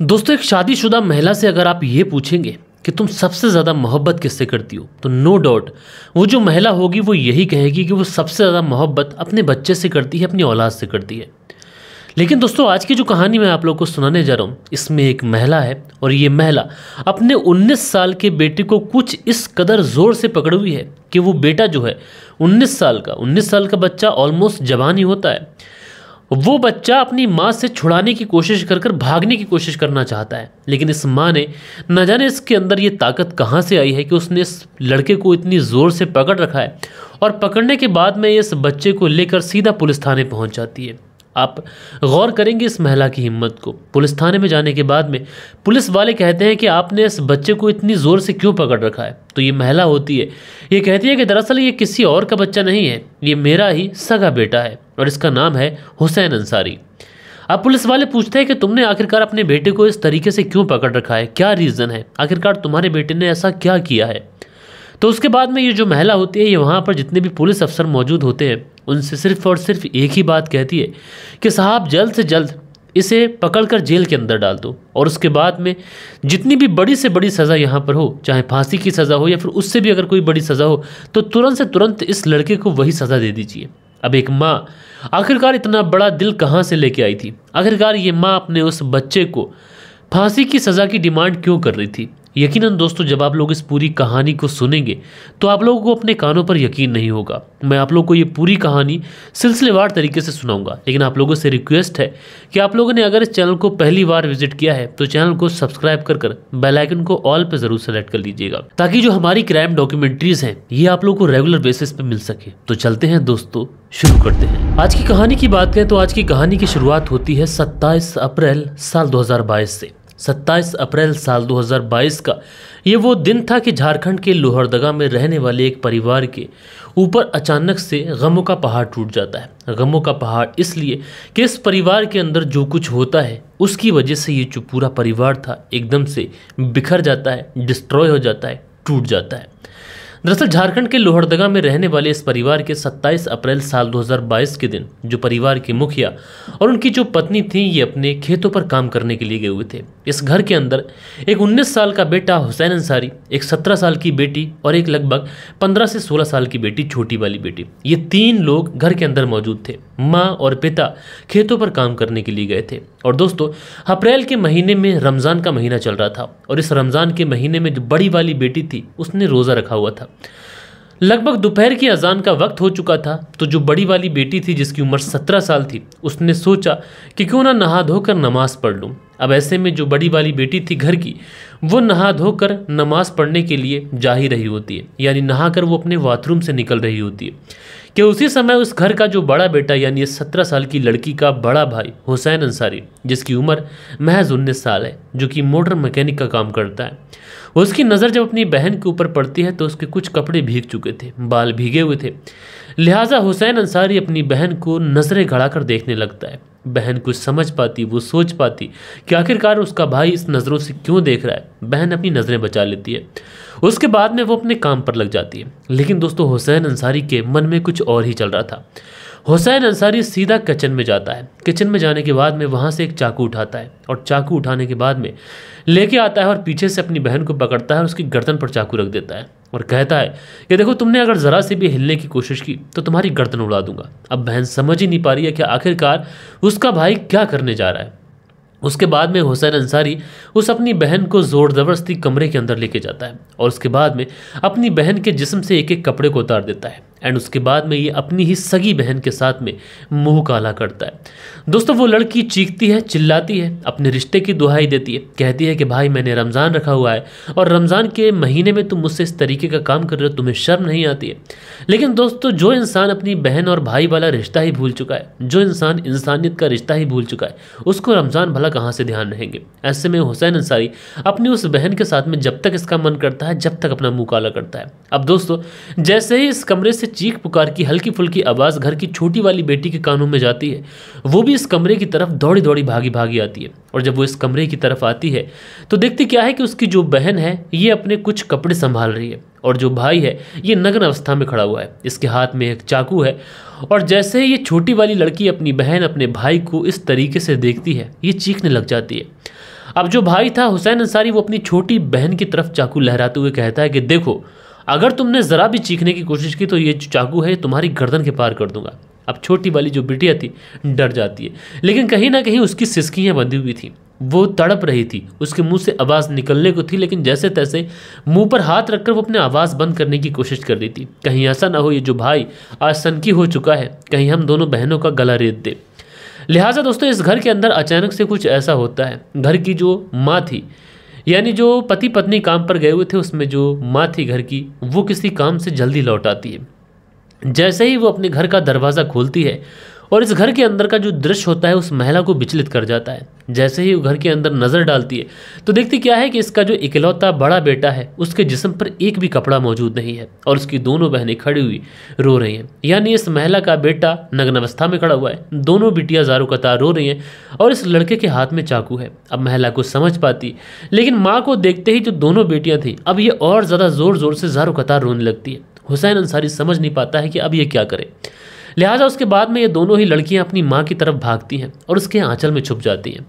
दोस्तों, एक शादीशुदा महिला से अगर आप ये पूछेंगे कि तुम सबसे ज़्यादा मोहब्बत किससे करती हो, तो नो डाउट वो जो महिला होगी वो यही कहेगी कि वो सबसे ज़्यादा मोहब्बत अपने बच्चे से करती है, अपनी औलाद से करती है। लेकिन दोस्तों, आज की जो कहानी मैं आप लोगों को सुनाने जा रहा हूँ, इसमें एक महिला है और ये महिला अपने 19 साल के बेटे को कुछ इस कदर ज़ोर से पकड़ी हुई है कि वो बेटा जो है 19 साल का बच्चा ऑलमोस्ट जवान ही होता है, वो बच्चा अपनी माँ से छुड़ाने की कोशिश कर कर भागने की कोशिश करना चाहता है। लेकिन इस माँ ने न जाने इसके अंदर ये ताकत कहाँ से आई है कि उसने इस लड़के को इतनी ज़ोर से पकड़ रखा है और पकड़ने के बाद में इस बच्चे को लेकर सीधा पुलिस थाने पहुँच जाती है। आप गौर करेंगे इस महिला की हिम्मत को। पुलिस थाने में जाने के बाद में पुलिस वाले कहते हैं कि आपने इस बच्चे को इतनी ज़ोर से क्यों पकड़ रखा है। तो ये महिला होती है, ये कहती है कि दरअसल ये किसी और का बच्चा नहीं है, ये मेरा ही सगा बेटा है और इसका नाम है हुसैन अंसारी। अब पुलिस वाले पूछते हैं कि तुमने आखिरकार अपने बेटे को इस तरीके से क्यों पकड़ रखा है, क्या रीज़न है, आखिरकार तुम्हारे बेटे ने ऐसा क्या किया है। तो उसके बाद में ये जो महिला होती है, ये वहाँ पर जितने भी पुलिस अफसर मौजूद होते हैं उनसे सिर्फ और सिर्फ एक ही बात कहती है कि साहब जल्द से जल्द इसे पकड़कर जेल के अंदर डाल दो और उसके बाद में जितनी भी बड़ी से बड़ी सज़ा यहाँ पर हो, चाहे फांसी की सज़ा हो या फिर उससे भी अगर कोई बड़ी सज़ा हो, तो तुरंत से तुरंत इस लड़के को वही सज़ा दे दीजिए। अब एक माँ आखिरकार इतना बड़ा दिल कहाँ से लेके आई थी, आखिरकार ये माँ अपने उस बच्चे को फांसी की सज़ा की डिमांड क्यों कर रही थी। यकीनन दोस्तों, जब आप लोग इस पूरी कहानी को सुनेंगे तो आप लोगों को अपने कानों पर यकीन नहीं होगा। मैं आप लोगों को ये पूरी कहानी सिलसिलेवार तरीके से सुनाऊंगा, लेकिन आप लोगों से रिक्वेस्ट है कि आप लोगों ने अगर इस चैनल को पहली बार विजिट किया है तो चैनल को सब्सक्राइब कर बेल आइकन को ऑल पे ज़रूर सेलेक्ट कर लीजिएगा, ताकि जो हमारी क्राइम डॉक्यूमेंट्रीज हैं ये आप लोगों को रेगुलर बेसिस पे मिल सके। तो चलते हैं दोस्तों, शुरू करते हैं। आज की कहानी की बात करें तो आज की कहानी की शुरुआत होती है 27 अप्रैल साल 2022 से। 27 अप्रैल साल 2022 का ये वो दिन था कि झारखंड के लोहरदगा में रहने वाले एक परिवार के ऊपर अचानक से गमों का पहाड़ टूट जाता है। गमों का पहाड़ इसलिए कि इस परिवार के अंदर जो कुछ होता है उसकी वजह से ये जो पूरा परिवार था एकदम से बिखर जाता है, डिस्ट्रॉय हो जाता है, टूट जाता है। दरअसल झारखंड के लोहरदगा में रहने वाले इस परिवार के 27 अप्रैल साल 2022 के दिन जो परिवार के मुखिया और उनकी जो पत्नी थी ये अपने खेतों पर काम करने के लिए गए हुए थे। इस घर के अंदर एक 19 साल का बेटा हुसैन अंसारी, एक 17 साल की बेटी और एक लगभग 15 से 16 साल की बेटी, छोटी वाली बेटी, ये 3 लोग घर के अंदर मौजूद थे। माँ और पिता खेतों पर काम करने के लिए गए थे। और दोस्तों, अप्रैल के महीने में रमज़ान का महीना चल रहा था और इस रमज़ान के महीने में जो बड़ी वाली बेटी थी उसने रोज़ा रखा हुआ था। लगभग दोपहर की अजान का वक्त हो चुका था, तो जो बड़ी वाली बेटी थी जिसकी उम्र 17 साल थी उसने सोचा कि क्यों ना नहा धोकर नमाज़ पढ़ लूँ। अब ऐसे में जो बड़ी वाली बेटी थी घर की, वो नहा धोकर नमाज़ पढ़ने के लिए जा ही रही होती है, यानी नहाकर वो अपने बाथरूम से निकल रही होती है कि उसी समय उस घर का जो बड़ा बेटा यानी 17 साल की लड़की का बड़ा भाई हुसैन अंसारी, जिसकी उम्र महज 19 साल है, जो कि मोटर मैकेनिक का काम करता है, उसकी नज़र जब अपनी बहन के ऊपर पड़ती है तो उसके कुछ कपड़े भीग चुके थे, बाल भीगे हुए थे। लिहाजा हुसैन अंसारी अपनी बहन को नज़रें गड़ाकर देखने लगता है। बहन कुछ समझ पाती, वो सोच पाती कि आखिरकार उसका भाई इस नज़रों से क्यों देख रहा है। बहन अपनी नज़रें बचा लेती है। उसके बाद में वो अपने काम पर लग जाती है। लेकिन दोस्तों, हुसैन अंसारी के मन में कुछ और ही चल रहा था। हुसैन अंसारी सीधा किचन में जाता है। किचन में जाने के बाद में वहाँ से एक चाकू उठाता है और चाकू उठाने के बाद में लेके आता है और पीछे से अपनी बहन को पकड़ता है और उसकी गर्दन पर चाकू रख देता है और कहता है कि देखो, तुमने अगर ज़रा से भी हिलने की कोशिश की तो तुम्हारी गर्दन उड़ा दूंगा। अब बहन समझ ही नहीं पा रही है कि आखिरकार उसका भाई क्या करने जा रहा है। उसके बाद में हुसैन अंसारी उस अपनी बहन को ज़ोर ज़बरदस्ती कमरे के अंदर लेके जाता है और उसके बाद में अपनी बहन के जिस्म से एक एक कपड़े को उतार देता है एंड उसके बाद में ये अपनी ही सगी बहन के साथ में मुंह काला करता है। दोस्तों, वो लड़की चीखती है, चिल्लाती है, अपने रिश्ते की दुहाई देती है, कहती है कि भाई मैंने रमज़ान रखा हुआ है और रमज़ान के महीने में तुम मुझसे इस तरीके का काम कर रहे हो, तुम्हें शर्म नहीं आती है। लेकिन दोस्तों, जो इंसान अपनी बहन और भाई वाला रिश्ता ही भूल चुका है, जो इंसान इंसानियत का रिश्ता ही भूल चुका है, उसको रमज़ान भला कहाँ से ध्यान रहेंगे। ऐसे में हुसैन अंसारी अपनी उस बहन के साथ में जब तक इसका मन करता है, जब तक अपना मुँह काला करता है। अब दोस्तों, जैसे ही इस कमरे से चीख पुकार की हल्की फुल्की आवाज़ घर की छोटी वाली बेटी के कानों में जाती है, वो भी इस कमरे की तरफ दौड़ी दौड़ी भागी भागी आती है। और जब वो इस कमरे की तरफ आती है तो देखती क्या है कि उसकी जो बहन है ये अपने कुछ कपड़े संभाल रही है और जो भाई है ये नग्न अवस्था में खड़ा हुआ है। इसके हाथ में एक चाकू है और जैसे ही ये छोटी वाली लड़की अपनी बहन अपने भाई को इस तरीके से देखती है, ये चीखने लग जाती है। अब जो भाई था हुसैन अंसारी, वो अपनी छोटी बहन की तरफ चाकू लहराते हुए कहता है कि देखो, अगर तुमने ज़रा भी चीखने की कोशिश की तो ये जो चाकू है तुम्हारी गर्दन के पार कर दूंगा। अब छोटी वाली जो बिटिया थी डर जाती है, लेकिन कहीं ना कहीं उसकी सिसकियाँ बंधी हुई थी, वो तड़प रही थी, उसके मुंह से आवाज़ निकलने को थी, लेकिन जैसे तैसे मुंह पर हाथ रखकर वो अपने आवाज़ बंद करने की कोशिश कर रही थी। कहीं ऐसा ना हो ये जो भाई आज सनकी हो चुका है, कहीं हम दोनों बहनों का गला रेत दे। लिहाजा दोस्तों इस घर के अंदर अचानक से कुछ ऐसा होता है। घर की जो माँ थी, यानी जो पति पत्नी काम पर गए हुए थे, उसमें जो माँ थी घर की, वो किसी काम से जल्दी लौट आती है। जैसे ही वो अपने घर का दरवाज़ा खोलती है और इस घर के अंदर का जो दृश्य होता है उस महिला को विचलित कर जाता है। जैसे ही वो घर के अंदर नज़र डालती है तो देखती क्या है कि इसका जो इकलौता बड़ा बेटा है उसके जिस्म पर एक भी कपड़ा मौजूद नहीं है और उसकी दोनों बहनें खड़ी हुई रो रही हैं। यानी इस महिला का बेटा नग्न अवस्था में खड़ा हुआ है, दोनों बिटियां ज़ारो कतार रो रही हैं और इस लड़के के हाथ में चाकू है। अब महिला को समझ पाती, लेकिन माँ को देखते ही जो दोनों बेटियां थी अब ये और ज़्यादा ज़ोर ज़ोर से ज़ारो कतार रोने लगती है। हुसैन अंसारी समझ नहीं पाता है कि अब ये क्या करे। लिहाजा उसके बाद में ये दोनों ही लड़कियां अपनी माँ की तरफ भागती हैं और उसके आंचल में छुप जाती हैं।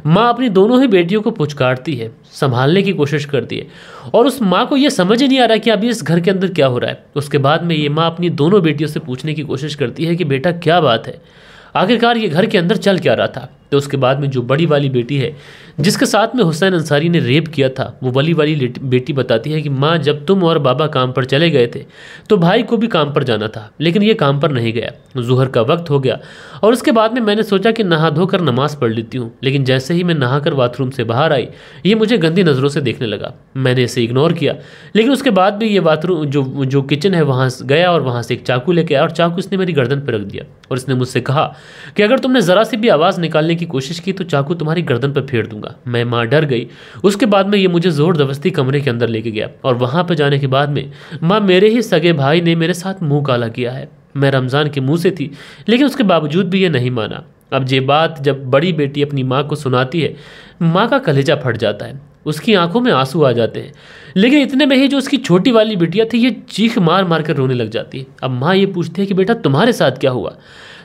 माँ अपनी दोनों ही बेटियों को पुचकारती है, संभालने की कोशिश करती है और उस माँ को ये समझ ही नहीं आ रहा कि अभी इस घर के अंदर क्या हो रहा है। उसके बाद में ये माँ अपनी दोनों बेटियों से पूछने की कोशिश करती है कि बेटा क्या बात है, आखिरकार ये घर के अंदर चल क्या रहा था। तो उसके बाद में जो बड़ी वाली बेटी है जिसके साथ में हुसैन अंसारी ने रेप किया था, वो बड़ी वाली बेटी बताती है कि माँ जब तुम और बाबा काम पर चले गए थे तो भाई को भी काम पर जाना था, लेकिन ये काम पर नहीं गया। ज़ुहर का वक्त हो गया और उसके बाद में मैंने सोचा कि नहा धोकर नमाज़ पढ़ लेती हूँ, लेकिन जैसे ही मैं नहाकर बाथरूम से बाहर आई ये मुझे गंदी नज़रों से देखने लगा। मैंने इसे इग्नोर किया, लेकिन उसके बाद भी ये बाथरूम जो किचन है वहाँ गया और वहाँ से एक चाकू लेके आया और चाकू इसने मेरी गर्दन पर रख दिया और इसने मुझसे कहा कि अगर तुमने ज़रा सी भी आवाज़ निकालने की कोशिश की तो चाकू तुम्हारी गर्दन पर फेर दूंगा। मैं माँ डर गई। उसके बाद में ये मुझे जोर जबरदस्ती कमरे के अंदर लेके गया और वहाँ पर जाने के बाद में माँ मेरे ही सगे भाई ने मेरे साथ मुंह काला किया है। मैं रमज़ान के मुंह से थी, लेकिन उसके बावजूद भी ये नहीं माना। अब ये बात जब बड़ी बेटी अपनी माँ को सुनाती है, माँ का कलेजा फट जाता है, उसकी आंखों में आंसू आ जाते हैं। लेकिन इतने में ही जो उसकी छोटी वाली बिटिया थी ये चीख मार मार कर रोने लग जाती है। अब माँ ये पूछती है कि बेटा तुम्हारे साथ क्या हुआ।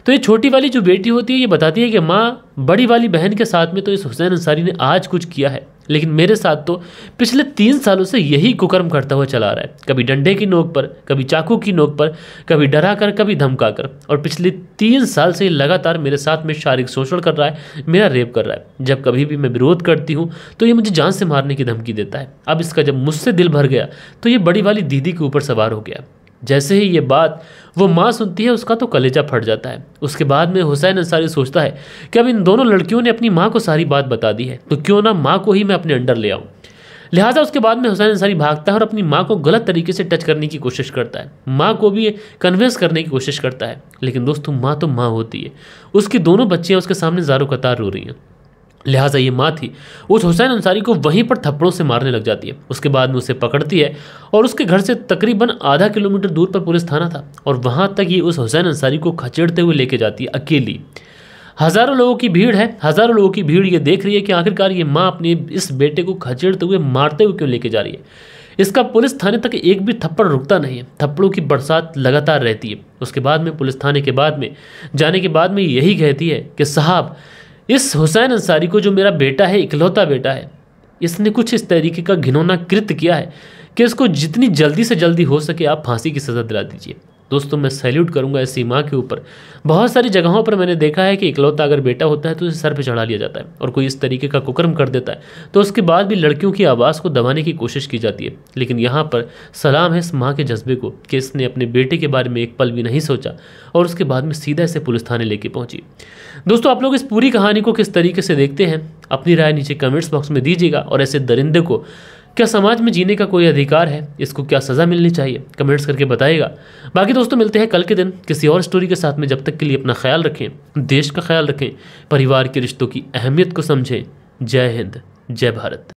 तो ये छोटी वाली जो बेटी होती है ये बताती है कि माँ बड़ी वाली बहन के साथ में तो इस हुसैन अंसारी ने आज कुछ किया है, लेकिन मेरे साथ तो पिछले 3 सालों से यही कुकर्म करता हुआ चला रहा है। कभी डंडे की नोक पर, कभी चाकू की नोक पर, कभी डरा कर, कभी धमका कर, और पिछले 3 साल से लगातार मेरे साथ में शारीरिक शोषण कर रहा है, मेरा रेप कर रहा है। जब कभी भी मैं विरोध करती हूँ तो ये मुझे जान से मारने की धमकी देता है। अब इसका जब मुझसे दिल भर गया तो ये बड़ी वाली दीदी के ऊपर सवार हो गया। जैसे ही ये बात वो माँ सुनती है उसका तो कलेजा फट जाता है। उसके बाद में हुसैन अंसारी सोचता है कि अब इन दोनों लड़कियों ने अपनी माँ को सारी बात बता दी है तो क्यों ना माँ को ही मैं अपने अंडर ले आऊँ। लिहाजा उसके बाद में हुसैन अंसारी भागता है और अपनी माँ को गलत तरीके से टच करने की कोशिश करता है, माँ को भी कन्विंस करने की कोशिश करता है। लेकिन दोस्तों माँ तो माँ होती है, उसकी दोनों बच्चियाँ उसके सामने ज़ारो कतार रो रही हैं। लिहाजा ये माँ थी उस हुसैन अंसारी को वहीं पर थप्पड़ों से मारने लग जाती है। उसके बाद में उसे पकड़ती है और उसके घर से तकरीबन आधा किलोमीटर दूर पर पुलिस थाना था और वहाँ तक ये उस हुसैन अंसारी को खचेड़ते हुए लेके जाती है अकेली। हज़ारों लोगों की भीड़ है, हज़ारों लोगों की भीड़ ये देख रही है कि आखिरकार ये माँ अपने इस बेटे को खचेड़ते हुए मारते हुए क्यों लेके जा रही है। इसका पुलिस थाने तक एक भी थप्पड़ रुकता नहीं है, थप्पड़ों की बरसात लगातार रहती है। उसके बाद में पुलिस थाने के बाद में जाने के बाद में यही कहती है कि साहब इस हुसैन अंसारी को, जो मेरा बेटा है, इकलौता बेटा है, इसने कुछ इस तरीके का घिनौना कृत्य किया है कि इसको जितनी जल्दी से जल्दी हो सके आप फांसी की सज़ा दिला दीजिए। दोस्तों मैं सैल्यूट करूंगा ऐसी माँ के ऊपर। बहुत सारी जगहों पर मैंने देखा है कि इकलौता अगर बेटा होता है तो उसे सर पे चढ़ा लिया जाता है और कोई इस तरीके का कुकर्म कर देता है तो उसके बाद भी लड़कियों की आवाज़ को दबाने की कोशिश की जाती है। लेकिन यहाँ पर सलाम है इस माँ के जज्बे को कि इसने अपने बेटे के बारे में एक पल भी नहीं सोचा और उसके बाद में सीधा इसे पुलिस थाने लेके पहुँची। दोस्तों आप लोग इस पूरी कहानी को किस तरीके से देखते हैं, अपनी राय नीचे कमेंट्स बॉक्स में दीजिएगा। और ऐसे दरिंदे को क्या समाज में जीने का कोई अधिकार है, इसको क्या सज़ा मिलनी चाहिए, कमेंट्स करके बताइएगा। बाकी दोस्तों मिलते हैं कल के दिन किसी और स्टोरी के साथ में। जब तक के लिए अपना ख्याल रखें, देश का ख्याल रखें, परिवार के रिश्तों की अहमियत को समझें। जय हिंद, जय भारत।